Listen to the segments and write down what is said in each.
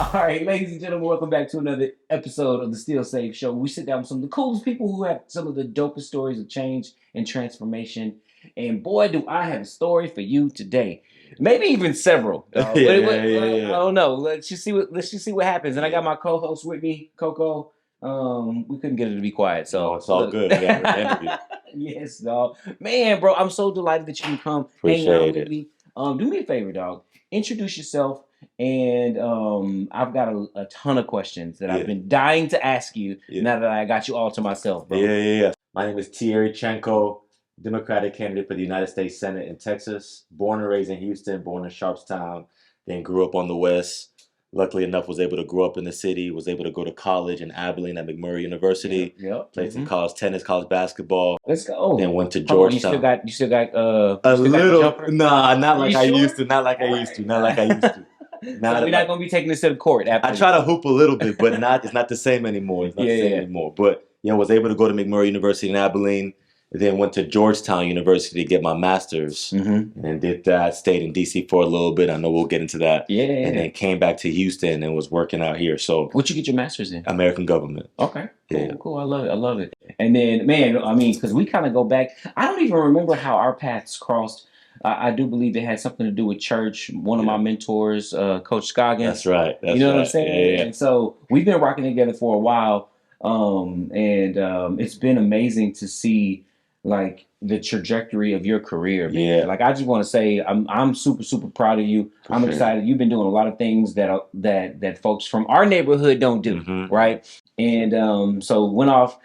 All right, ladies and gentlemen, welcome back to another episode of the Still Safe Show. We sit down with some of the coolest people who have some of the dopest stories of change and transformation. And boy, do I have a story for you today. Maybe even several. Yeah, I don't know. Let's just see what happens. And I got Yeah. my co-host with me, Coco. We couldn't get her to be quiet, No, so it's all look. good. We got the interview. Yes, dog. Man, bro, I'm so delighted that you can come hang out Appreciate with it. me. Do me a favor, dog. Introduce yourself, and I've got a ton of questions that I've Yeah, been dying to ask you yeah. now that I got you all to myself, bro. Yeah. My name is Thierry Tchenko, Democratic candidate for the United States Senate in Texas. Born and raised in Houston, born in Sharpstown, then grew up on the West. Luckily enough, was able to grow up in the city, was able to go to college in Abilene at McMurray University, Yep. played some college tennis, college basketball, Let's go. then went to Hold on, Georgetown. you A still got the little, jumper? nah, not You like I sure? used to, not like I All used to, not like I right. used to. So Not we're not like gonna be taking this to the court I after try this. to hoop a little bit, but it's not the same anymore. It's not the same Yeah. anymore. But was able to go to McMurray University in Abilene, then went to Georgetown University to get my master's, Mm-hmm. and did that. Stayed in DC for a little bit. I know we'll get into that. And Yeah. then came back to Houston and was working out here. So What you get your master's in? American government. Okay. Yeah. Cool. I love it. I love it. And then, man, I mean, because we kind of go back. I don't even remember how our paths crossed. I do believe it had something to do with church. One of my Yeah. mentors, Coach Scoggins. That's right. You That's know what I'm right. saying? Yeah. And so we've been rocking together for a while. And it's been amazing to see like the trajectory of your career, man. Yeah. Like I just want to say I'm super, super proud of you. For I'm sure. excited. You've been doing a lot of things that folks from our neighborhood don't do, Mhm. right? And so went off,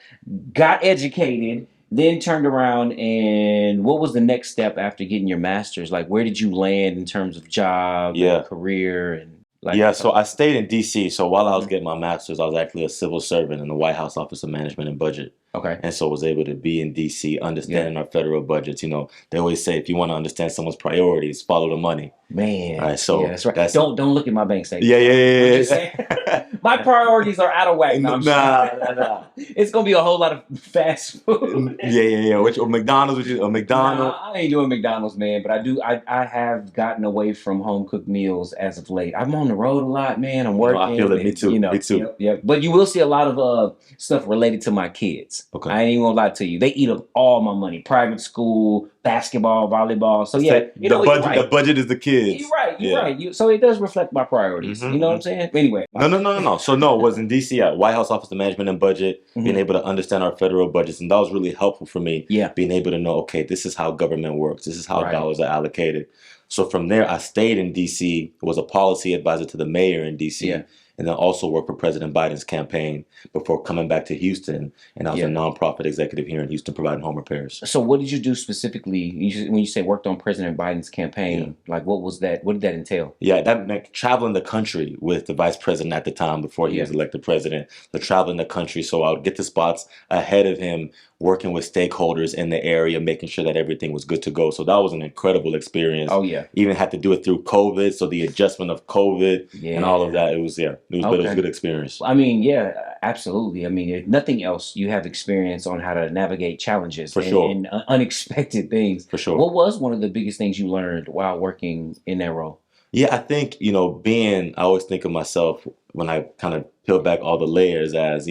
got educated, then turned around, and what was the next step after getting your master's? Like, where did you land in terms of job Yeah. and career and like? Yeah, so I stayed in DC. So while I was Mhm. getting my master's, I was actually a civil servant in the White House Office of Management and Budget. Okay. And so was able to be in DC, understanding our federal budgets. They always say if you want to understand someone's priorities, follow the money. Man, Right. So yeah, that's right. Don't look at my bank statement. yeah, I'm yeah, just saying, yeah. my priorities are out of whack. No, I'm just Nah. It's gonna be a whole lot of fast food. Yeah. Which or McDonald's, which is a McDonald's. Nah, I ain't doing McDonald's, man. But I do. I have gotten away from home cooked meals as of late. I'm on the road a lot, man. I'm No, I feel working, it. Me and too. Me too. Yep. But you will see a lot of stuff related to my kids. Okay. I ain't even gonna lie to you. They eat up all my money. Private school, basketball, volleyball. So yeah, you know, you're right. The budget is the kids. You're right. You're right. So it does reflect my priorities. Mhm, You know what I'm saying? Anyway. No. So no, it was in DC at White House Office of Management and Budget, being Mhm. able to understand our federal budgets, and that was really helpful for me. Yeah. Being able to know, okay, this is how government works. This is how Right. dollars are allocated. So from there, I stayed in DC, was a policy advisor to the mayor in DC, Yeah. and then also worked for President Biden's campaign before coming back to Houston. And I was Yeah. a nonprofit executive here in Houston providing home repairs. So what did you do specifically when you say worked on President Biden's campaign? Like what was that? What did that entail? Yeah, that meant traveling the country with the vice president at the time before he was elected president. So traveling the country, so I would get to spots ahead of him, working with stakeholders in the area, making sure that everything was good to go. So that was an incredible experience. Oh yeah. Even had to do it through COVID, so the adjustment of COVID and all of that. It was but it was a good experience. I mean, yeah, absolutely. I mean, if nothing else, you have experience on how to navigate challenges For sure. and unexpected things. For sure. What was one of the biggest things you learned while working in that role? Yeah, I think, I always think of myself when I kind of peel back all the layers as,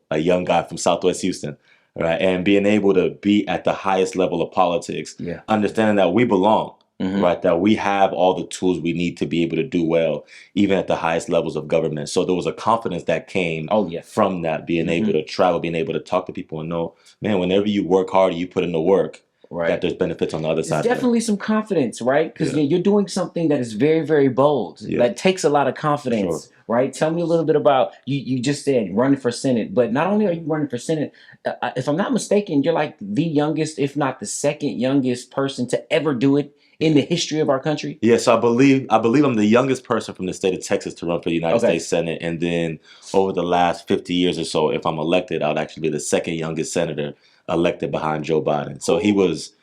a young guy from Southwest Houston, right? And being able to be at the highest level of politics, Yeah. understanding that we belong, Mhm. right? That we have all the tools we need to be able to do well, even at the highest levels of government. So there was a confidence that came Oh yeah. from that, being able to travel, being able to talk to people and know, man, whenever you work hard, you put in the work, Right. that there's benefits on the other There's side of it. definitely some confidence, right? Because Yeah. you're doing something that is very, very bold. Yeah. That takes a lot of confidence, right? Tell me a little bit about you. Just said running for Senate, but not only are you running for Senate, if I'm not mistaken, you're like the youngest, if not the second youngest person to ever do it in the history of our country. Yeah, so I believe I'm the youngest person from the state of Texas to run for the United Okay. States Senate, and then over the last 50 years or so, if I'm elected, I'll actually be the second youngest senator elected behind Joe Biden. So he was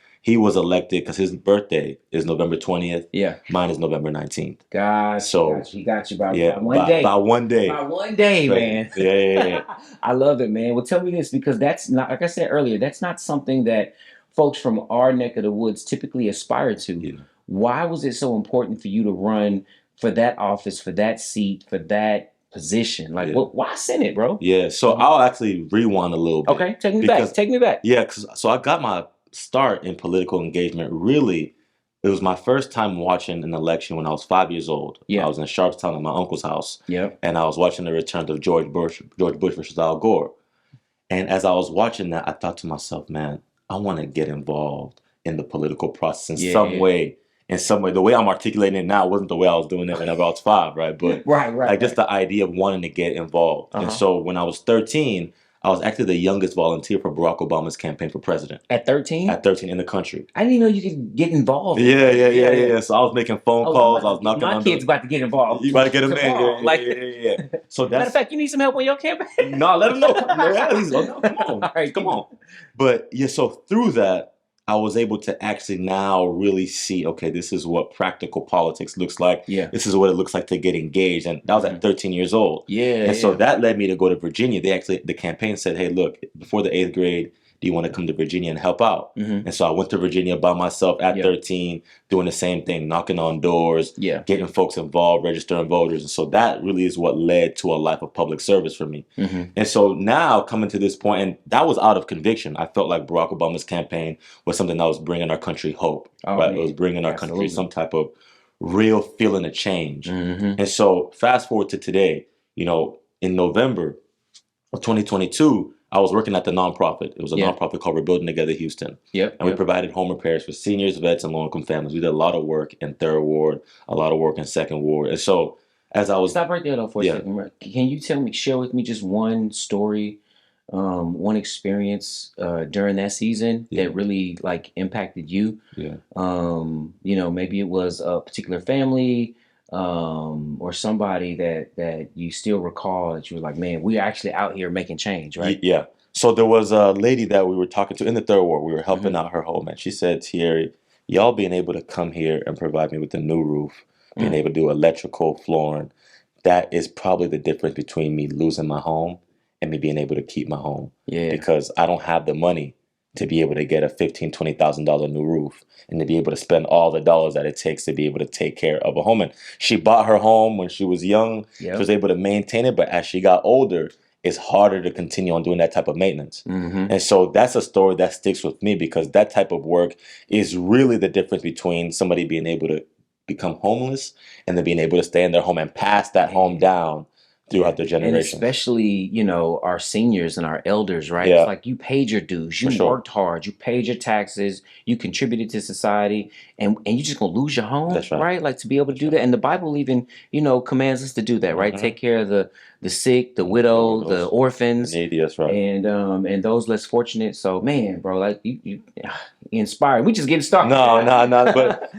elected because his birthday is November 20th. Yeah. Mine is November 19th. So he got you by Yeah, one day. by one day. By one day, man. Yeah. I love it, man. Well, tell me this, because that's not, like I said earlier, that's not something that folks from our neck of the woods typically aspire to. Yeah. Why was it so important for you to run for that office, for that seat, for that position? Like, Yeah. why Senate, bro? Yeah, so I'll actually rewind a little bit. Okay, take me because, back. Take me back. Yeah, so I got my start in political engagement. Really, it was my first time watching an election when I was 5 years old. Yeah. I was in Sharpstown at my uncle's house, Yep. and I was watching the return of George Bush versus Al Gore. And as I was watching that, I thought to myself, man, I want to get involved in the political process in some way. In some way, the way I'm articulating it now wasn't the way I was doing it whenever I was 5, right? But right. just the idea of wanting to get involved. And so when I was 13, I was actually the youngest volunteer for Barack Obama's campaign for president. At 13? At 13 in the country. I didn't know you could get involved. Yeah. So I was making phone calls. I was knocking on my kid's about to get involved. You about to get him in. Yeah. So matter of fact, you need some help on your campaign? No, let him know. Come on. All right, come on. But yeah, so through that, I was able to actually now really see, okay, this is what practical politics looks like. Yeah. This is what it looks like to get engaged. And that was at 13 years old. Yeah. And so that led me to go to Virginia. The campaign said, hey, look, before the 8th grade, do you want to come to Virginia and help out? And so I went to Virginia by myself at 13, doing the same thing, knocking on doors, getting folks involved, registering voters. And so that really is what led to a life of public service for me. And so now coming to this point, and that was out of conviction. I felt like Barack Obama's campaign was something that was bringing our country hope, right? Man. It was bringing our country some type of real feeling of change. And so fast forward to today, in November of 2022, I was working at the nonprofit. It was a nonprofit called Rebuilding Together Houston. And we provided home repairs for seniors, vets, and low-income families. We did a lot of work in 3rd Ward, a lot of work in 2nd Ward. And so as I was... Stop right there, though, for a second. Can you share with me just one story, one experience during that season that really, impacted you? Maybe it was a particular family... or somebody that you still recall that you were like, man, we're actually out here making change, right? Yeah. So there was a lady that we were talking to in the 3rd Ward. We were helping out her home, and she said, Thierry, y'all being able to come here and provide me with a new roof, being able to do electrical flooring, that is probably the difference between me losing my home and me being able to keep my home. Because I don't have the money to be able to get a $15,000, $20,000 new roof and to be able to spend all the dollars that it takes to be able to take care of a home. And she bought her home when she was young. She was able to maintain it. But as she got older, it's harder to continue on doing that type of maintenance. And so that's a story that sticks with me because that type of work is really the difference between somebody being able to become homeless and then being able to stay in their home and pass that home down throughout the generations. And especially, our seniors and our elders, right? It's like you paid your dues, you worked hard, you paid your taxes, you contributed to society, and you're just gonna lose your home, right? Like to be able to do that. And the Bible even, commands us to do that, right? Take care of the sick, the widow, the orphans, the needy, that's right. And those less fortunate. So man, bro, like you inspired. We just getting started. No,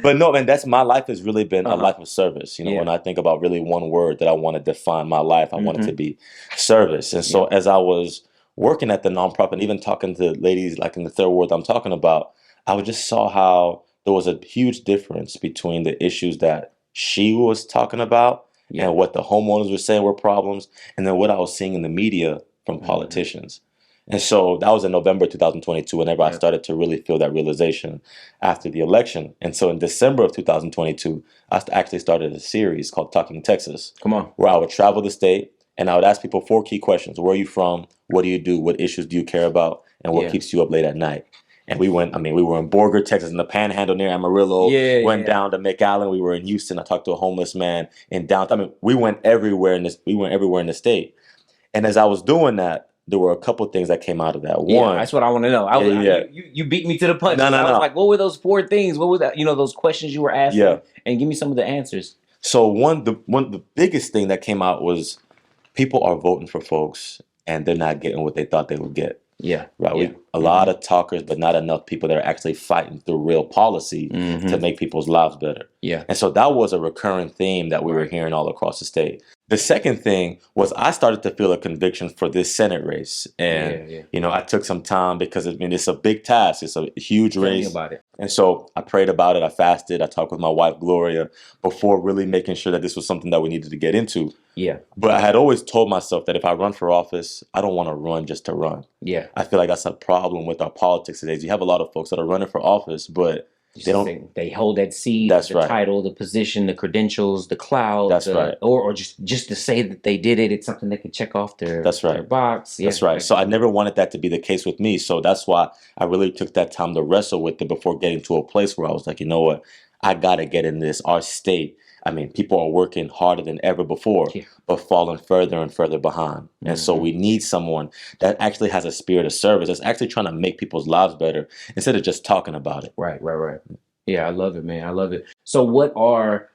but no, man, that's my life has really been a life of service. When I think about really one word that I want to define my life, I want it to be service. And so as I was working at the nonprofit and even talking to ladies like in the 3rd Ward I'm talking about, I just saw how there was a huge difference between the issues that she was talking about and what the homeowners were saying were problems, and then what I was seeing in the media from politicians. And so that was in November 2022, whenever I started to really feel that realization after the election. And so in December of 2022, I actually started a series called Talking Texas. Come on. Where I would travel the state and I would ask people 4 key questions. Where are you from? What do you do? What issues do you care about? And what keeps you up late at night? And we were in Borger, Texas, in the Panhandle near Amarillo. Went down to McAllen. We were in Houston. I talked to a homeless man in downtown. We went everywhere in the state. And as I was doing that, there were a couple things that came out of that. One, that's what I want to know. You beat me to the punch. No. I was like, what were those 4 things? What were that? Those questions you were asking, and give me some of the answers. So the biggest thing that came out was people are voting for folks, and they're not getting what they thought they would get. Right. A lot of talkers, but not enough people that are actually fighting through real policy to make people's lives better. And so that was a recurring theme that we were hearing all across the state. The second thing was I started to feel a conviction for this Senate race. And, I took some time because, it's a big task. It's a huge race. Tell me about it. And so I prayed about it. I fasted. I talked with my wife, Gloria, before really making sure that this was something that we needed to get into. But I had always told myself that if I run for office, I don't want to run just to run. I feel like that's a problem with our politics today. You have a lot of folks that are running for office, but They don't. They hold that seat, That's the right. title, the position, the credentials, the clout. That's right. Or just to say that they did it. It's something they can check off their That's right. their box. Yeah, that's right. So I never wanted that to be the case with me. So that's why I really took that time to wrestle with it before getting to a place where I was like, you know what, I gotta get in this. Our state. I mean, people are working harder than ever before, Yeah. but falling further and further behind. And so we need someone that actually has a spirit of service, that's actually trying to make people's lives better instead of just talking about it. Right. Yeah, I love it, man. I love it. So what are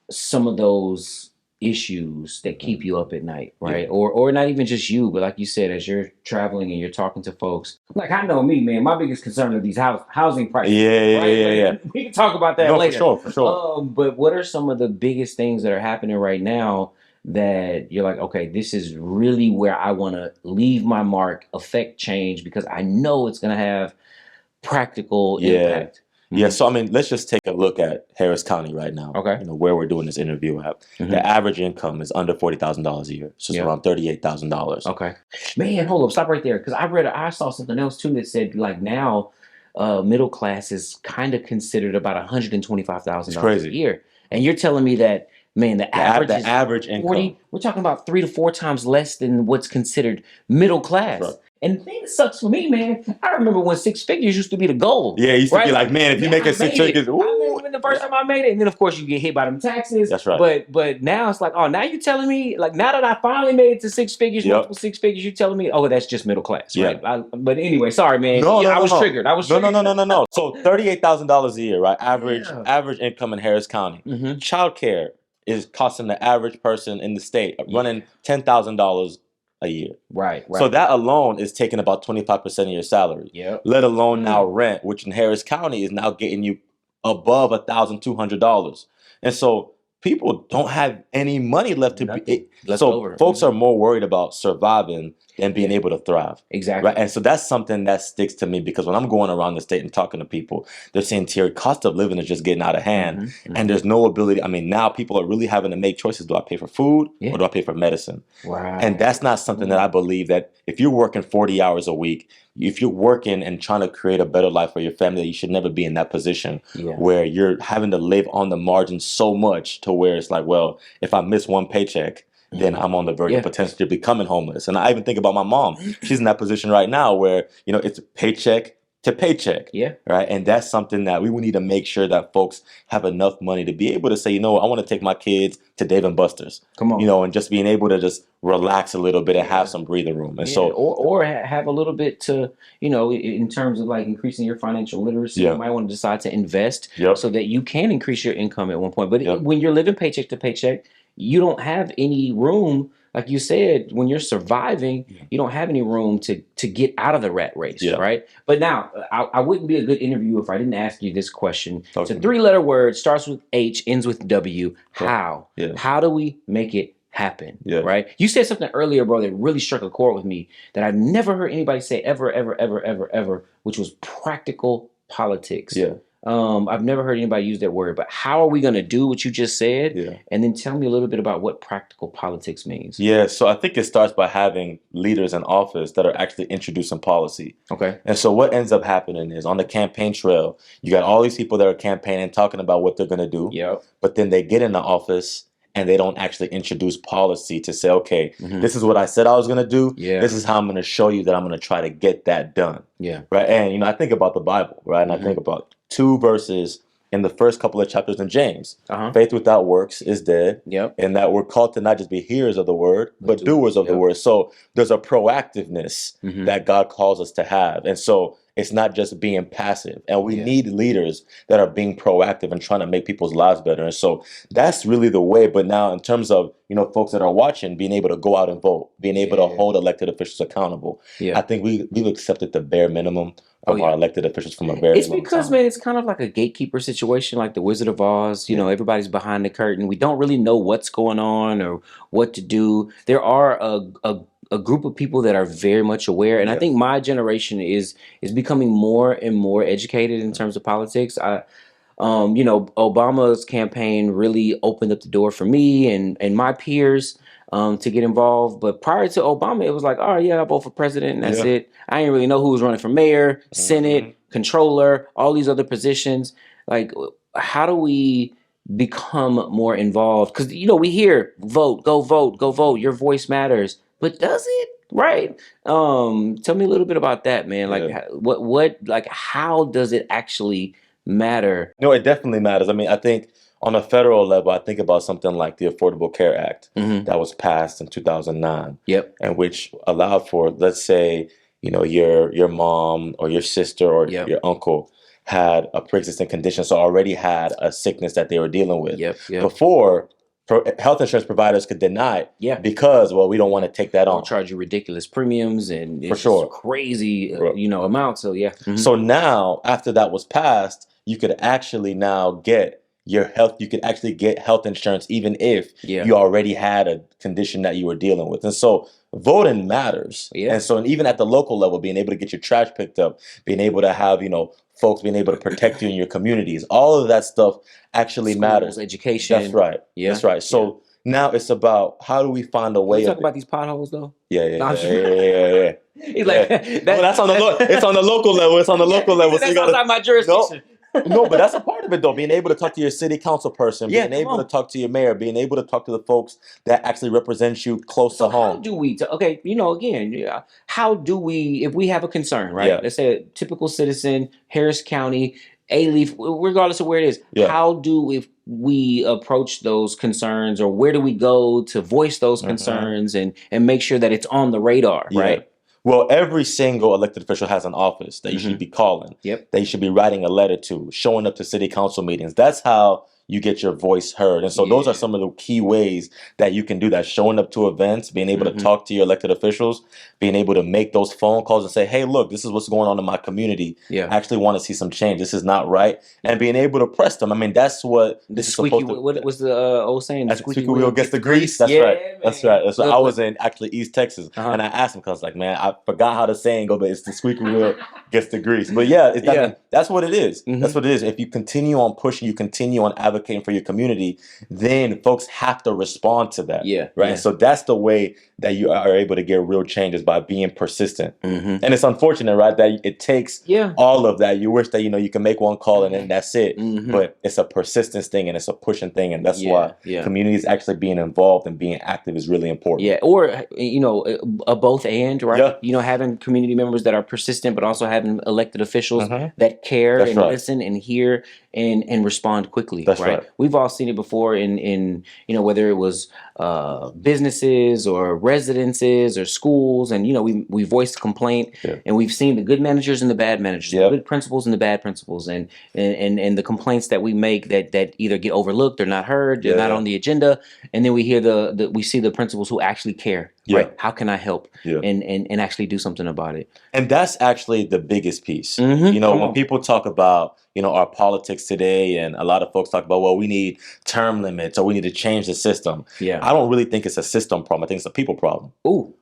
some of those issues that keep you up at night, right? Yeah. Or not even just you, but like you said, as you're traveling and you're talking to folks, like I know me, man, my biggest concern are these housing prices. Yeah. Like, we can talk about that No, later. for sure. But what are some of the biggest things that are happening right now that you're like, okay, this is really where I want to leave my mark, affect change, because I know it's going to have practical impact. Yeah, so I mean, let's just take a look at Harris County right now. Okay. You know, where we're doing this interview at. The average income is under $40,000 a year. So it's around $38,000. Okay. Man, hold up, stop right there. Because I saw something else too that said like now middle class is kind of considered about $125,000 a year. And you're telling me that, man, the average income. 40, we're talking about 3 to 4 times less than what's considered middle class. Right. And the thing that sucks for me, man, I remember when 6 figures used to be the goal. Yeah, it used to be like, man, if you make it 6 figures, I remember when the first time I made it, and then of course you get hit by them taxes. That's right. But now it's like, oh, now you're telling me, like now that I finally made it to 6 figures, multiple 6 figures, you're telling me, oh, that's just middle class, right? But anyway, sorry, man. I was triggered. No. So $38,000 a year, right? Average income in Harris County. Childcare is costing the average person in the state running $10,000 a year. Right. So that alone is taking about 25% of your salary. Let alone now rent, which in Harris County is now getting you above $1,200. And so people don't have any money left to be. So folks are more worried about surviving than being able to thrive. Exactly. Right. And so that's something that sticks to me, because when I'm going around the state and talking to people, they're saying, Thierry, cost of living is just getting out of hand. And there's no ability. I mean, now people are really having to make choices. Do I pay for food or do I pay for medicine? Wow. And that's not something that I believe that if you're working 40 hours a week, if you're working and trying to create a better life for your family, you should never be in that position where you're having to live on the margin so much to where it's like, well, if I miss one paycheck, then I'm on the verge of potentially becoming homeless. And I even think about my mom. She's in that position right now where, you know, it's paycheck to paycheck. Right. And that's something that we need to make sure that folks have enough money to be able to say, you know, I want to take my kids to Dave and Buster's. Come on. You know, and just being able to just relax a little bit and have some breathing room. And so, or have a little bit to, you know, in terms of like increasing your financial literacy, you might want to decide to invest so that you can increase your income at one point. But when you're living paycheck to paycheck, you don't have any room, like you said, when you're surviving, you don't have any room to get out of the rat race, right? But now, I wouldn't be a good interviewer if I didn't ask you this question. It's a 3-letter word, starts with H, ends with W. How? How do we make it happen, right? You said something earlier, bro, that really struck a chord with me that I've never heard anybody say ever, which was practical politics. I've never heard anybody use that word, but how are we going to do what you just said? And then tell me a little bit about what practical politics means. So I think it starts by having leaders in office that are actually introducing policy. Okay. And so what ends up happening is on the campaign trail, you got all these people that are campaigning, talking about what they're going to do. But then they get in the office and they don't actually introduce policy to say, okay, this is what I said I was going to do. This is how I'm going to show you that I'm going to try to get that done. Right. And, you know, I think about the Bible, right? And I think about 2 verses in the first couple of chapters in James. Faith without works is dead. And that we're called to not just be hearers of the word, but doers of the word. So there's a proactiveness that God calls us to have. And so it's not just being passive. And we need leaders that are being proactive and trying to make people's lives better. And so that's really the way. But now in terms of, you know, folks that are watching, being able to go out and vote, being able to hold elected officials accountable. I think we've accepted the bare minimum of our elected officials from a very long time. It's because, man, it's kind of like a gatekeeper situation, like the Wizard of Oz. You know, everybody's behind the curtain. We don't really know what's going on or what to do. There are a group of people that are very much aware, and I think my generation is becoming more and more educated in terms of politics. You know, Obama's campaign really opened up the door for me and my peers to get involved. But prior to Obama, it was like, oh yeah, I vote for president and that's it. I didn't really know who was running for mayor, Senate, controller, all these other positions. Like, how do we become more involved? Because we hear vote, go vote. Your voice matters, but does it? Right. Tell me a little bit about that, man. Like, Yeah. like, how does it actually matter? No, it definitely matters. I mean, I think on a federal level, I think about something like the Affordable Care Act that was passed in 2009. Yep. And which allowed for, let's say, your mom or your sister or Yep. your uncle had a pre-existing condition, so already had a sickness that they were dealing with. Yep. Before, health insurance providers could deny it Yeah. because, well, we don't want to take that Or on. charge you ridiculous premiums and For it's sure. just crazy, amounts. So yeah. So now, after that was passed, you could actually now get your health. You could actually get health insurance even if you already had a condition that you were dealing with. And so voting matters. Yeah. And so, and even at the local level, being able to get your trash picked up, being able to have, folks being able to protect you in your communities, all of that stuff actually Schools, matters. education. That's right. Yeah. That's right. So now it's about how do we find a way. You talk about these potholes though. Yeah. He's like, that's on the it's on the local level. It's on the local level. That's outside my jurisdiction. No, but that's a part of it though. Being able to talk to your city council person, being able to talk to your mayor, being able to talk to the folks that actually represent you close to home. How do we? How do we? If we have a concern, right? Yeah. Let's say a typical citizen, Harris County, A-Leaf, regardless of where it is. How do we approach those concerns, or where do we go to voice those concerns and make sure that it's on the radar, right? Well, every single elected official has an office that you should be calling, that you should be writing a letter to, showing up to city council meetings. That's how you get your voice heard. And so those are some of the key ways that you can do that. Showing up to events, being able to talk to your elected officials, being able to make those phone calls and say, hey, look, this is what's going on in my community. I actually want to see some change. This is not right. And being able to press them. I mean, that's what this is supposed to. What was the old saying? The squeaky wheel gets the grease. That's right. Man. That's right. That's right. I was in actually East Texas, and I asked him because like, man, I forgot how the saying goes, but it's the squeaky wheel gets the grease. But that's what it is. That's what it is. If you continue on pushing, you continue on advocating for your community, then folks have to respond to that. Right. And so that's the way that you are able to get real changes, by being persistent. And it's unfortunate, right, that it takes all of that. You wish that you can make one call and then that's it. But it's a persistence thing and it's a pushing thing, and that's why communities actually being involved and being active is really important. Or a both and, right? Having community members that are persistent, but also having elected officials that care and listen and hear and respond quickly. That's right. We've all seen it before in whether it was businesses or residences or schools, and we voiced a complaint, and we've seen the good managers and the bad managers, the good principals and the bad principals, and the complaints that we make that either get overlooked or not heard, they're not on the agenda, and then we hear we see the principals who actually care. Right? How can I help? And actually do something about it. And that's actually the biggest piece. When people talk about our politics today, and a lot of folks talk about, well, we need term limits or we need to change the system. I don't really think it's a system problem. I think it's a people problem.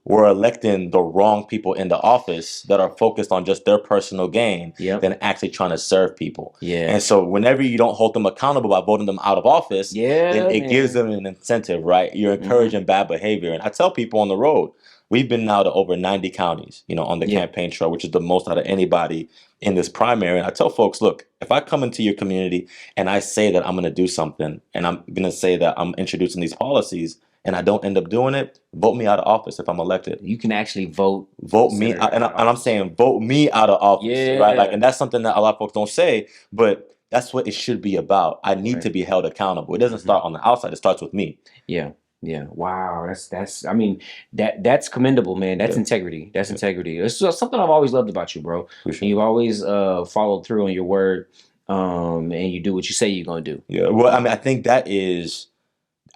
We're electing the wrong people into office that are focused on just their personal gain than actually trying to serve people. And so whenever you don't hold them accountable by voting them out of office, then it gives them an incentive, right? You're encouraging bad behavior. And I tell people on the road, we've been now to over 90 counties, on the campaign trail, which is the most out of anybody in this primary. And I tell folks, look, if I come into your community and I say that I'm going to do something, and I'm going to say that I'm introducing these policies, and I don't end up doing it, vote me out of office if I'm elected. You can actually vote me, and I'm saying vote me out of office, right? Like, and that's something that a lot of folks don't say, but that's what it should be about. I need to be held accountable. It doesn't start on the outside; it starts with me. Yeah. Wow. That's commendable, man. That's integrity. That's integrity. It's something I've always loved about you, bro. For sure. And you've always followed through on your word, and you do what you say you're going to do. Yeah. Well, I mean, I think that is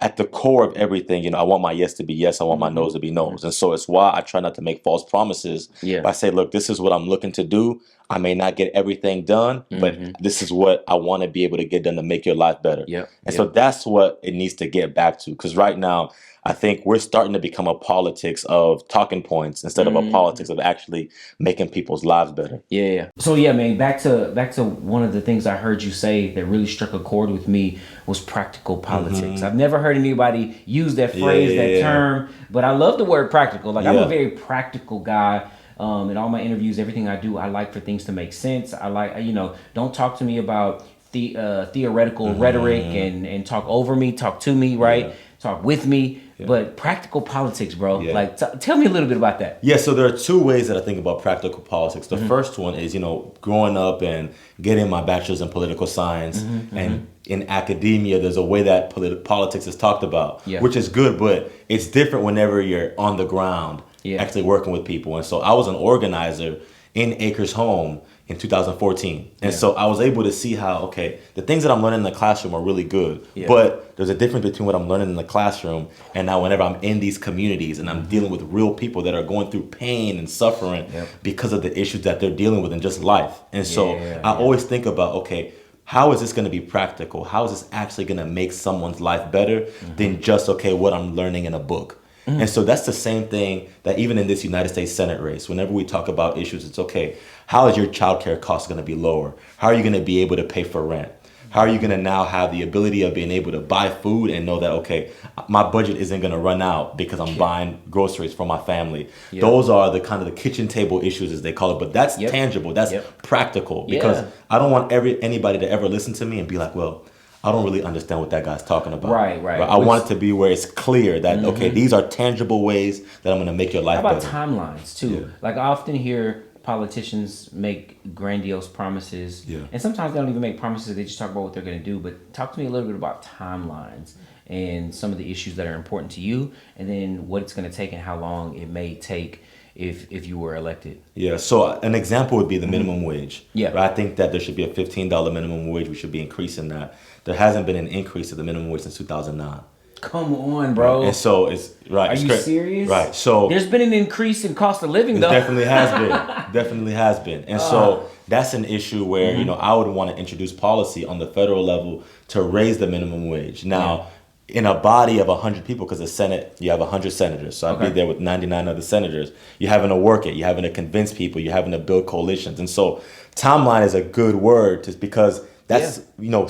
at the core of everything. I want my yes to be yes. I want my no's to be no's. And so it's why I try not to make false promises. I say, look, this is what I'm looking to do. I may not get everything done, but this is what I want to be able to get done to make your life better. And so that's what it needs to get back to. Because right now, I think we're starting to become a politics of talking points instead of a politics of actually making people's lives better. So man, back to one of the things I heard you say that really struck a chord with me was practical politics. I've never heard anybody use that phrase, that term, but I love the word practical. Like, I'm a very practical guy. In all my interviews, everything I do, I like for things to make sense. I like, don't talk to me about theoretical rhetoric and talk over me, talk to me, right? Yeah. Talk with me, but practical politics, bro. Yeah. Like, tell me a little bit about that. Yeah, so there are two ways that I think about practical politics. The first one is, growing up and getting my bachelor's in political science, and in academia, there's a way that politics is talked about, which is good, but it's different whenever you're on the ground, actually working with people. And so I was an organizer in Acres Home in 2014. And so I was able to see how, okay, the things that I'm learning in the classroom are really good, but there's a difference between what I'm learning in the classroom and now whenever I'm in these communities and I'm dealing with real people that are going through pain and suffering because of the issues that they're dealing with in just life. And so I always think about, okay, how is this going to be practical? How is this actually going to make someone's life better than just, okay, what I'm learning in a book? And so that's the same thing that even in this United States Senate race, whenever we talk about issues, it's okay, how is your childcare cost going to be lower? How are you going to be able to pay for rent? How are you going to now have the ability of being able to buy food and know that, okay, my budget isn't going to run out because I'm buying groceries for my family? Those are the kind of the kitchen table issues, as they call it. But that's tangible. That's practical, because I don't want anybody to ever listen to me and be like, well, I don't really understand what that guy's talking about. Right. I want it to be where it's clear that, okay, these are tangible ways that I'm going to make your life better. better. How about timelines, too? Yeah. Like, I often hear politicians make grandiose promises. Yeah. And sometimes they don't even make promises. They just talk about what they're going to do. But talk to me a little bit about timelines and some of the issues that are important to you, and then what it's going to take and how long it may take if you were elected. Yeah, so an example would be the minimum wage. Yeah. Right? I think that there should be a $15 minimum wage. We should be increasing that. There hasn't been an increase of the minimum wage since 2009. Come on, bro. And so it's right. Are you serious? Right. So there's been an increase in cost of living, though. Definitely has been. Definitely has been. And so that's an issue where, I would want to introduce policy on the federal level to raise the minimum wage. Now, in a body of 100 people, because the Senate, you have 100 senators. So I'd be there with 99 other senators. You're having to work it. You're having to convince people. You're having to build coalitions. And so timeline is a good word just because that's,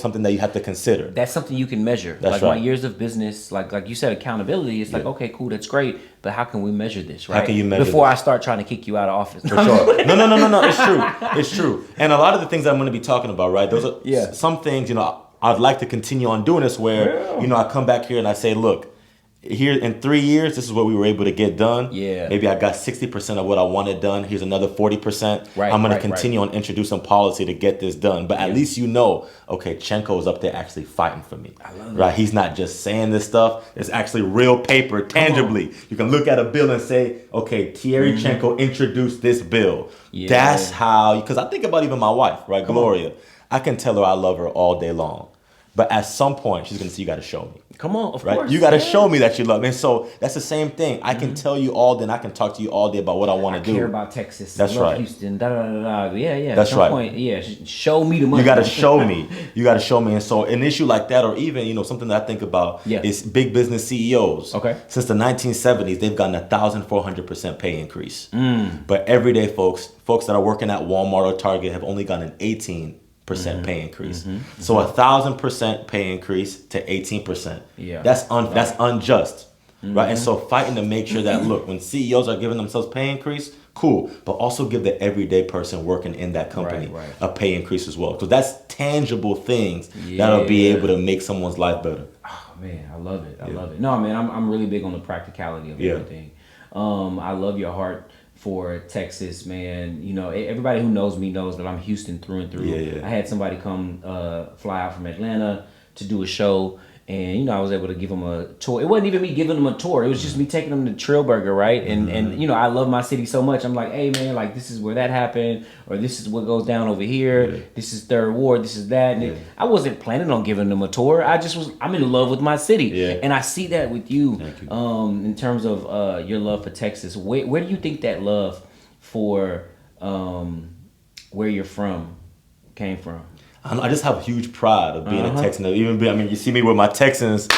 something that you have to consider. That's something you can measure. That's like my years of business, like you said, accountability. It's like, okay, cool, that's great. But how can we measure this, right? How can you measure before this? I start trying to kick you out of office? For sure. No. It's true. It's true. And a lot of the things I'm going to be talking about, right? Those are some things, I'd like to continue on doing this where, I come back here and I say, look, here in 3 years, this is what we were able to get done. Yeah. Maybe I got 60% of what I wanted done. Here's another 40%. Right, I'm going to continue on introducing policy to get this done. But at least okay, Tchenko is up there actually fighting for me. I love right? He's not just saying this stuff. It's actually real paper, tangibly. You can look at a bill and say, okay, Thierry Tchenko introduced this bill. Yeah. That's how, because I think about even my wife, right, Gloria. I can tell her I love her all day long. But at some point, she's going to say, you got to show me. Come on, of right? course. You got to show me that you love me. And so that's the same thing. I can tell you all day and I can talk to you all day about what I want to do. I care about Texas. That's I love right. Houston. Yeah. That's right. Point, show me the money. You got to show me. You got to show me. And so an issue like that, or even, something that I think about is big business CEOs. Okay. Since the 1970s, they've gotten 1,400% pay increase. But everyday folks that are working at Walmart or Target have only gotten an 18% pay increase. So 1,000% pay increase to 18%. Yeah. That's unjust. Right? And so fighting to make sure that, look, when CEOs are giving themselves pay increase, cool, but also give the everyday person working in that company a pay increase as well. Because that's tangible things that'll be able to make someone's life better. Oh man, I love it. I love it. No, man, I'm really big on the practicality of everything. I love your heart for Texas, man. Everybody who knows me knows that I'm Houston through and through. Yeah. I had somebody come fly out from Atlanta to do a show, and I was able to give them a tour. It wasn't even me giving them a tour. It was just me taking them to Trillburger, right? And I love my city so much. I'm like, hey man, like this is where that happened, or this is what goes down over here. Yeah. This is Third Ward. This is that. And I wasn't planning on giving them a tour. I'm in love with my city, and I see that with you. Thank you. In terms of your love for Texas. Where do you think that love for where you're from came from? I just have huge pride of being a Texan. You see me with my Texans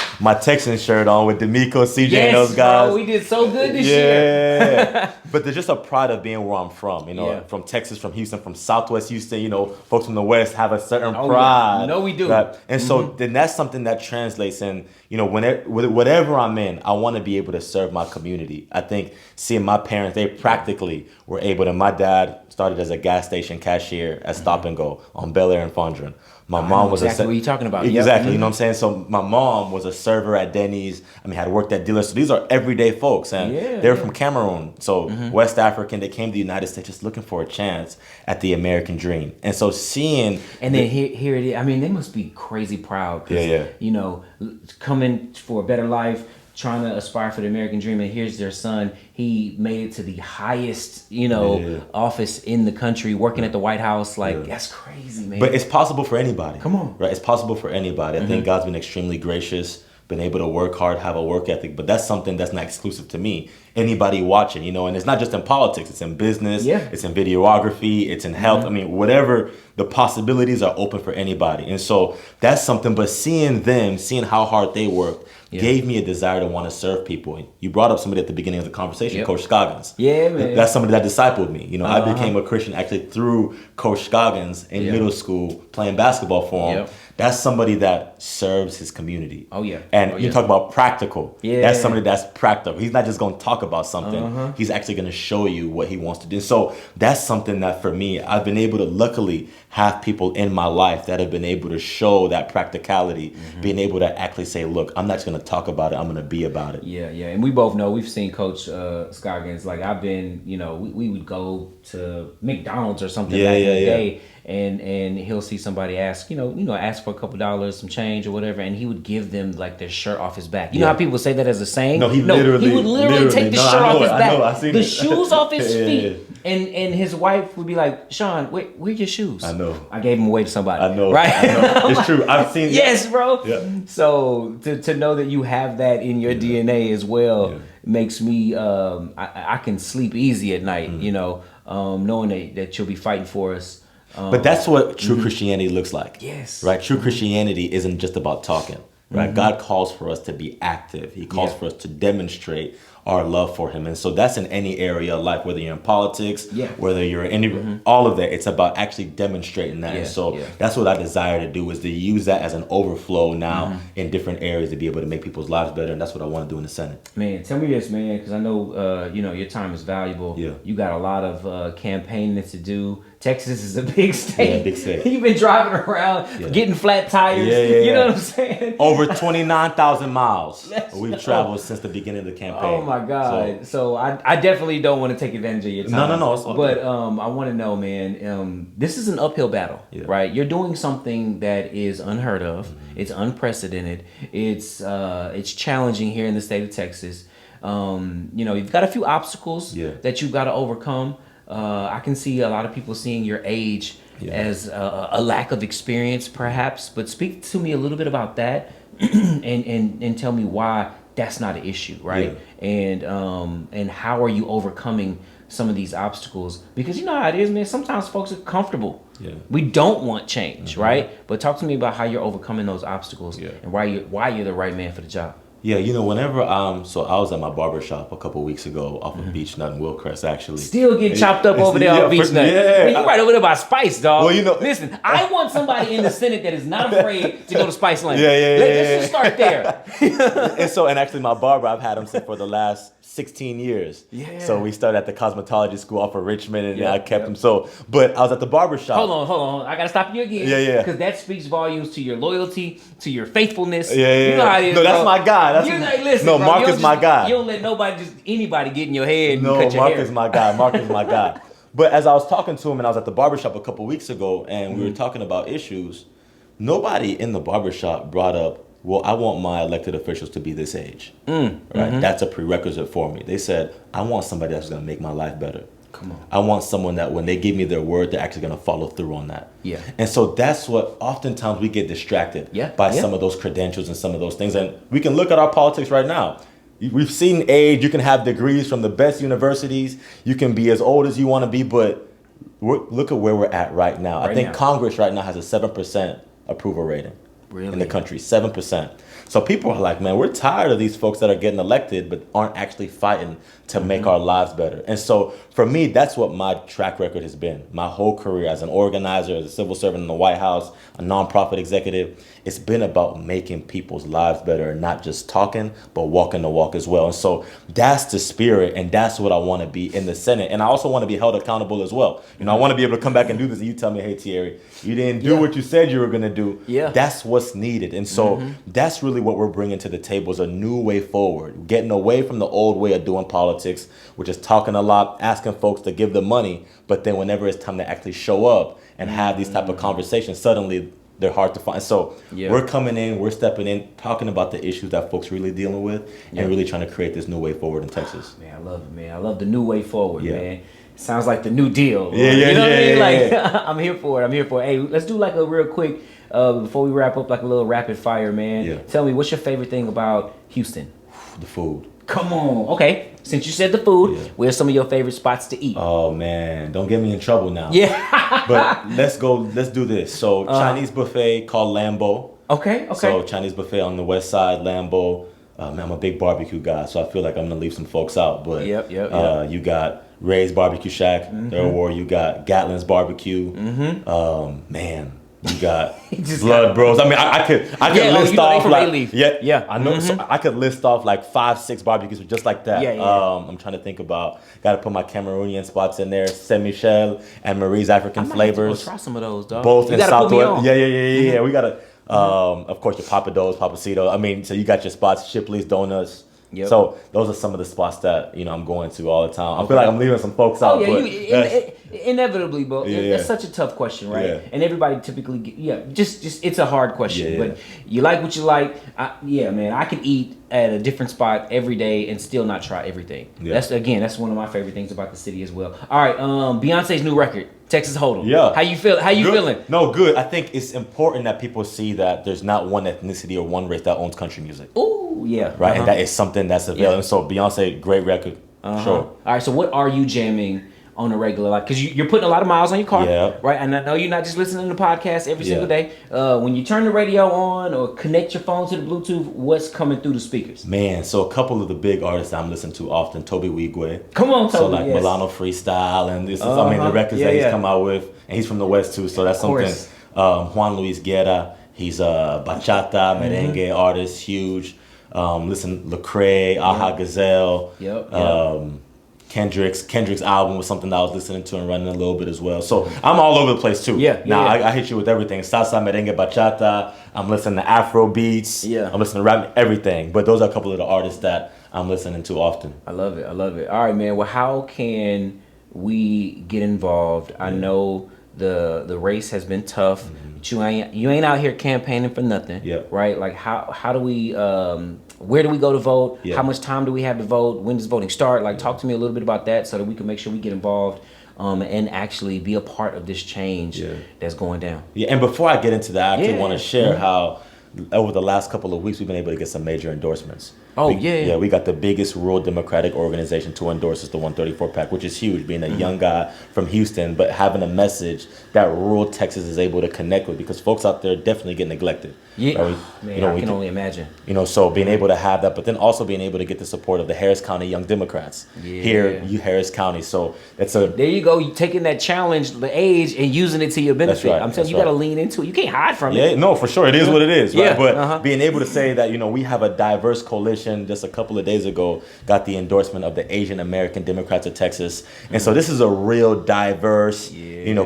shirt on with D'Amico, CJ, and those guys. Bro, we did so good this year. Yeah. But there's just a pride of being where I'm from. From Texas, from Houston, from Southwest Houston. Folks from the West have a certain pride. No, we do. Right? And so then that's something that translates in. Whatever I'm in, I want to be able to serve my community. I think seeing my parents, they practically were able to. My dad started as a gas station cashier at Stop and Go on Bel Air and Fondren. My mom was exactly what you're talking about. Exactly, you know what I'm saying? So my mom was a server at Denny's. Had worked at dealers. So these are everyday folks, and they're from Cameroon. So West African, they came to the United States just looking for a chance at the American dream. And so seeing... And then here it is. They must be crazy proud. Coming for a better life, trying to aspire for the American dream, and here's their son. He made it to the highest, office in the country, working at the White House. That's crazy, man. But it's possible for anybody. Come on. Right? It's possible for anybody. I think God's been extremely gracious, been able to work hard, have a work ethic, but that's something that's not exclusive to me. Anybody watching, and it's not just in politics, it's in business, it's in videography, it's in health. Whatever, the possibilities are open for anybody. And so that's something, but seeing how hard they work, gave me a desire to want to serve people. You brought up somebody at the beginning of the conversation, Coach Scoggins. Yeah, man. That's somebody that discipled me. I became a Christian actually through Coach Scoggins in middle school, playing basketball for him. That's somebody that serves his community. Oh, yeah. And you talk about practical. Yeah. That's somebody that's practical. He's not just going to talk about something. He's actually going to show you what he wants to do. So that's something that for me, I've been able to luckily have people in my life that have been able to show that practicality, being able to actually say, look, I'm not just going to talk about it. I'm going to be about it. Yeah. And we both know, we've seen Coach Scoggins. I've been, we would go to McDonald's or something back in the day. And he'll see somebody ask, ask for a couple dollars, some change or whatever, and he would give them their shirt off his back. You know how people say that as a saying? No, he would literally take the shirt off his back, I seen the it. shoes off his feet, and his wife would be like, Sean, where's your shoes? I know. I gave them away to somebody. I know. Right? I know. It's true. I've seen. Yes, bro. Yeah. So to know that you have that in your DNA as well makes me I can sleep easy at night. Knowing that you'll be fighting for us. But that's what true Christianity looks like. Yes. Right? True Christianity isn't just about talking. Right? God calls for us to be active. He calls for us to demonstrate our love for him. And so that's in any area of life, whether you're in politics, whether you're in all of that, it's about actually demonstrating that. And so that's what I desire to do, is to use that as an overflow now in different areas to be able to make people's lives better. And that's what I want to do in the Senate. Man, tell me this, man, because I know, your time is valuable. Yeah. You got a lot of campaigning to do. Texas is a big state. Yeah, big state. You've been driving around, getting flat tires. You know what I'm saying? Over 29,000 miles we've traveled since the beginning of the campaign. Oh my God! So I definitely don't want to take advantage of your time. No. But I want to know, man. This is an uphill battle, right? You're doing something that is unheard of. It's unprecedented. It's challenging here in the state of Texas. You've got a few obstacles that you've got to overcome. I can see a lot of people seeing your age as a lack of experience, perhaps. But speak to me a little bit about that, and tell me why that's not an issue, right? And how are you overcoming some of these obstacles? Because you know how it is, man. Sometimes folks are comfortable. We don't want change, right? But talk to me about how you're overcoming those obstacles and why you're the right man for the job. Yeah, whenever so I was at my barber shop a couple weeks ago off of Beach Nut and Willcrest, actually. Still getting chopped up over there on Beach Nut. Yeah. Man, you right over there by Spice, dog. Well, listen, I want somebody in the Senate that is not afraid to go to Spice Lane. Let's just start there. and actually my barber, I've had him for the last 16 years. So we started at the cosmetology school off of Richmond, and I kept him. But I was at the barber shop. Hold on. I got to stop you again. Because that speaks volumes to your loyalty, to your faithfulness. You know how it is, no, that's my guy. Listen, no, bro, Mark is my guy. You don't let anybody get in your head and no, cut your Mark hair. is my guy. Mark is my guy. But as I was talking to him, and I was at the barbershop a couple weeks ago, and we were talking about issues, nobody in the barbershop brought up, well, I want my elected officials to be this age. Right? That's a prerequisite for me. They said, I want somebody that's going to make my life better. Come on. I want someone that when they give me their word, they're actually going to follow through on that. And so that's what oftentimes we get distracted by some of those credentials and some of those things. And we can look at our politics right now. We've seen age. You can have degrees from the best universities. You can be as old as you want to be, but look at where we're at right now. I think now. Congress right now has a 7% approval rating Really? in the country. 7%. So people are like, man, we're tired of these folks that are getting elected but aren't actually fighting to make our lives better. And so for me, that's what my track record has been. My whole career as an organizer, as a civil servant in the White House, a nonprofit executive, it's been about making people's lives better and not just talking, but walking the walk as well. And so that's the spirit, and that's what I want to be in the Senate. And I also want to be held accountable as well. You know, I want to be able to come back and do this, and you tell me, hey, Thierry, you didn't do what you said you were going to do. Yeah. That's what's needed. And so that's really what we're bringing to the table, is a new way forward, getting away from the old way of doing politics, which is talking a lot, asking folks to give the money, but then whenever it's time to actually show up and have these type of conversations, suddenly they're hard to find. So we're coming in, we're stepping in, talking about the issues that folks really dealing with, and really trying to create this new way forward in Texas. Man, I love it, man. I love the new way forward, Yeah. man. Sounds like the New Deal. Yeah, you know what I mean? Like, yeah. I'm here for it. I'm here for it. Hey, let's do like a real quick, before we wrap up, like a little rapid fire, man. Yeah. Tell me, what's your favorite thing about Houston? The food. Come on. Okay. Since you said the food, where's some of your favorite spots to eat? Oh man, don't get me in trouble now. Yeah. But let's do this. So Chinese buffet called Lambo. Okay. So Chinese buffet on the west side, Lambo. Man, I'm a big barbecue guy, so I feel like I'm gonna leave some folks out. But Yep. you got Ray's Barbecue Shack, Third Ward. You got Gatlin's Barbecue. Man, you got Blood Bros. I mean, I could list off from like A-Leaf. yeah. I know. So I could list off like 5-6 barbecues just like that. Yeah. I'm trying to think about. Got to put my Cameroonian spots in there. Saint Michel and Marie's African I might flavors. have to go try some of those, dog. Both you in gotta put me Southwest. on. Yeah. We gotta. Of course, your Papados, Papacito. I mean, so you got your spots, Shipley's Donuts. Yep. So those are some of the spots that I'm going to all the time. I feel like I'm leaving some folks out. Oh, yeah, but inevitably, bro. Yeah. That's such a tough question, right? Yeah. And everybody typically, just it's a hard question. Yeah. But you like what you like. Man, I could eat at a different spot every day and still not try everything. Yeah. That's one of my favorite things about the city as well. All right, Beyonce's new record, Texas Hold'em. Yeah. How you feel? How you Good. feeling? No, good. I think it's important that people see that there's not one ethnicity or one race that owns country music. Ooh, yeah. Right? And that is something that's available. Yeah. So Beyonce, great record. Sure. All right, so what are you jamming on a regular, like, because you're putting a lot of miles on your car, right? And I know you're not just listening to podcasts every single day. When you turn the radio on or connect your phone to the Bluetooth, what's coming through the speakers? Man, so a couple of the big artists I'm listening to often, Toby Wigwe. Come on, Toby. So like Milano Freestyle, and this is, I mean, the records that he's come out with, and he's from the West too, so that's something. Juan Luis Guerra, he's a bachata, merengue artist, huge. Listen, Lecrae, Aja Gazelle. Kendrick's album was something that I was listening to and running a little bit as well. So I'm all over the place too. I hit you with everything. Salsa, merengue, bachata. I'm listening to Afro beats. I'm listening to rap, everything. But those are a couple of the artists that I'm listening to often. I love it. All right, man. Well, how can we get involved? I know the race has been tough. But you ain't out here campaigning for nothing. Right? Like how do we where do we go to vote? How much time do we have to vote? When does voting start? Like, talk to me a little bit about that so that we can make sure we get involved and actually be a part of this change that's going down. And before I get into that, I actually want to share how over the last couple of weeks we've been able to get some major endorsements. We got the biggest rural Democratic organization to endorse us, the 134 PAC, which is huge, being a young guy from Houston, but having a message that rural Texas is able to connect with, because folks out there definitely get neglected. I can only imagine. So being able to have that, but then also being able to get the support of the Harris County Young Democrats here, Harris County. So there you go. You taking that challenge, the age, and using it to your benefit. That's right. I'm telling you, got to lean into it. You can't hide from it. No, for sure, it is what it is. Right? But being able to say that we have a diverse coalition. Just a couple of days ago, got the endorsement of the Asian American Democrats of Texas, and so this is a real diverse,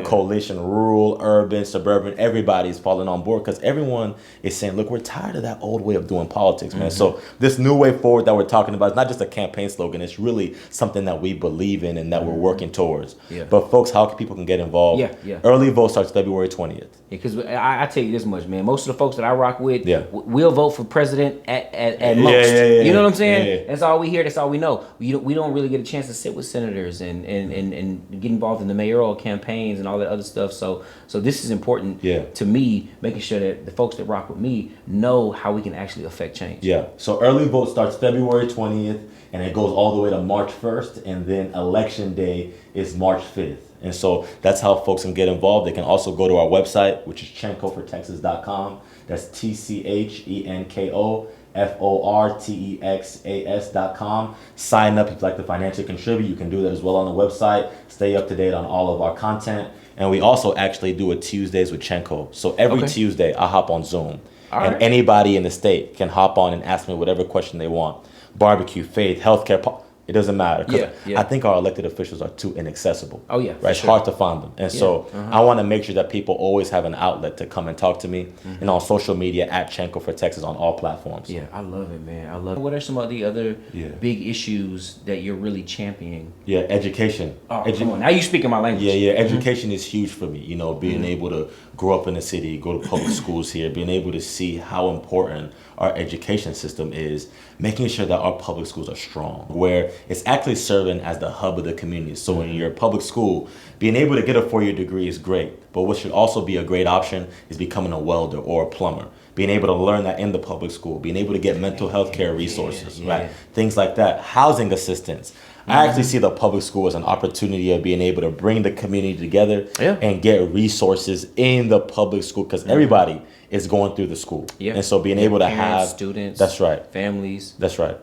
coalition, rural, urban, suburban. Everybody's falling on board because everyone is saying, look, we're tired of that old way of doing politics, man. So this new way forward that we're talking about is not just a campaign slogan. It's really something that we believe in and that we're working towards. But folks, how people can get involved? Early vote starts February 20th. Because I tell you this much, man. Most of the folks that I rock with, will vote for president at most. You know what I'm saying? That's all we hear. That's all we know. We don't really get a chance to sit with senators and get involved in the mayoral campaigns and all that other stuff. So this is important to me, making sure that the folks that rock with me know how we can actually affect change. So early vote starts February 20th, and it goes all the way to March 1st, and then election day is March 5th. And so that's how folks can get involved. They can also go to our website, which is chenkofortexas.com. That's TCHENKOFORTEXAS.com. Sign up if you'd like to financially contribute. You can do that as well on the website. Stay up to date on all of our content. And we also actually do a Tuesdays with Tchenko. So every Tuesday, I hop on Zoom. And anybody in the state can hop on and ask me whatever question they want. Barbecue, faith, healthcare, it doesn't matter. I think our elected officials are too inaccessible. Oh, yeah. Right? It's hard to find them. And so I want to make sure that people always have an outlet to come and talk to me. And on social media, at Tchenko for Texas on all platforms. Yeah, I love it, man. I love it. What are some of the other big issues that you're really championing? Yeah, education. Oh, come on. Now you speaking my language. Yeah. Education is huge for me. You know, being able to grow up in the city, go to public schools here, being able to see how important our education system is, making sure that our public schools are strong, where it's actually serving as the hub of the community. So in your public school, being able to get a 4-year degree is great, but what should also be a great option is becoming a welder or a plumber. Being able to learn that in the public school, being able to get mental health care resources, right? Things like that, housing assistance. I actually see the public school as an opportunity of being able to bring the community together and get resources in the public school, because everybody is going through the school. And so being able to parents, have students, that's right, families. That's right.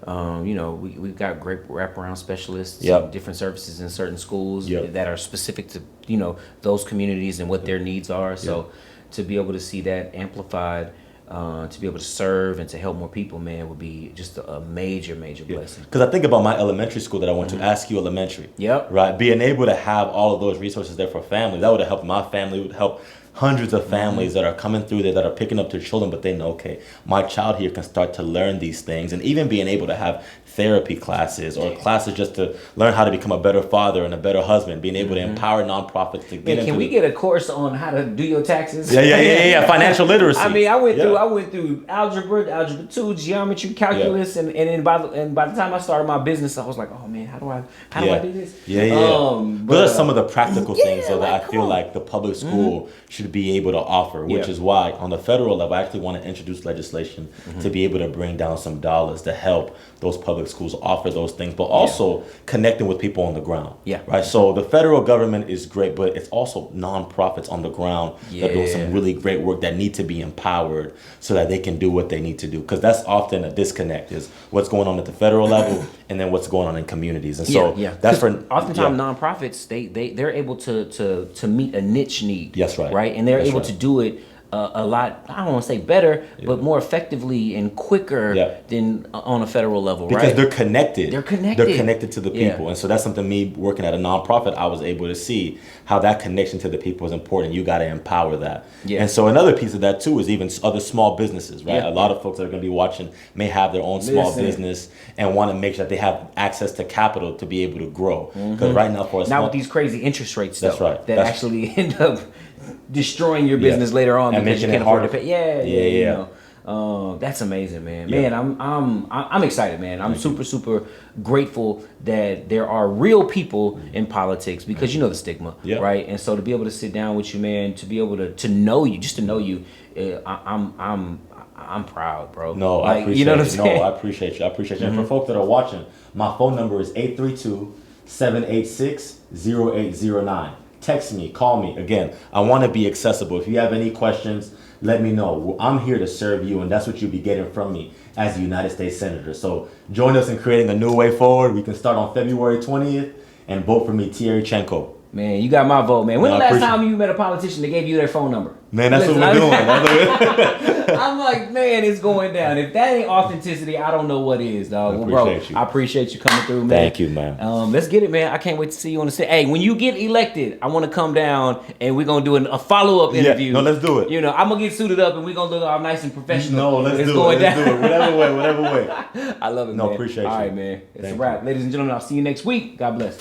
You know, we've got great wraparound specialists, different services in certain schools that are specific to, you know, those communities and what their needs are. So to be able to see that amplified, to be able to serve and to help more people, man, would be just a major blessing. Because I think about my elementary school that I went to, Askew Elementary. Right? Being able to have all of those resources there for family, that would have helped my family, would help hundreds of families that are coming through there, that are picking up their children, but they know, okay, my child here can start to learn these things, and even being able to have therapy classes or classes just to learn how to become a better father and a better husband, being able to empower nonprofits to get into. Can we get a course on how to do your taxes? Yeah. Financial literacy. I mean, I went through algebra 2, geometry, calculus, and then by the time I started my business, I was like, oh man, how do I do this? Those are some of the practical things that I feel like the public school should be able to offer, which is why on the federal level, I actually want to introduce legislation to be able to bring down some dollars to help those public schools offer those things, but also connecting with people on the ground. Right. So the federal government is great, but it's also nonprofits on the ground that are doing some really great work that need to be empowered so that they can do what they need to do. Because that's often a disconnect, is what's going on at the federal level and then what's going on in communities. And so that's for oftentimes nonprofits, they're able to meet a niche need. Right. And they're able to do it a lot, I don't want to say better, but more effectively and quicker than on a federal level, because they're connected. They're connected to the people. And so that's something, me working at a nonprofit, I was able to see how that connection to the people is important. You got to empower that. And so another piece of that too is even other small businesses, right? A lot of folks that are going to be watching may have their own small business and want to make sure that they have access to capital to be able to grow. Because right now, for us, not with these crazy interest rates, though, that actually end up destroying your business later on because you can't afford to pay. You know. That's amazing, man. Man, I'm excited, man. I'm super grateful that there are real people in politics, because you know the stigma, right? And so to be able to sit down with you, man, to be able to know you, just to know you, I'm proud, bro. No, like, I appreciate you know what I'm saying? No, I appreciate you. And for folks that are watching, my phone number is 832-786-0809. Text me, call me. Again, I want to be accessible. If you have any questions, let me know. I'm here to serve you, and that's what you'll be getting from me as a United States Senator. So join us in creating a new way forward. We can start on February 20th and vote for me, Thierry Tchenko. Man, you got my vote, man. When the last time you met a politician that gave you their phone number? Man, that's what we're doing. I'm like, man, it's going down. If that ain't authenticity, I don't know what is, dog. Well, bro, I appreciate you coming through, man. Thank you, man. Let's get it, man. I can't wait to see you on the stage. Hey, when you get elected, I want to come down and we're going to do a follow-up interview. No, let's do it. You know, I'm going to get suited up and we're going to look all nice and professional. No, let's do it. Whatever way. I love it, man. No, appreciate you. All right, man. It's a wrap. Ladies and gentlemen, I'll see you next week. God bless.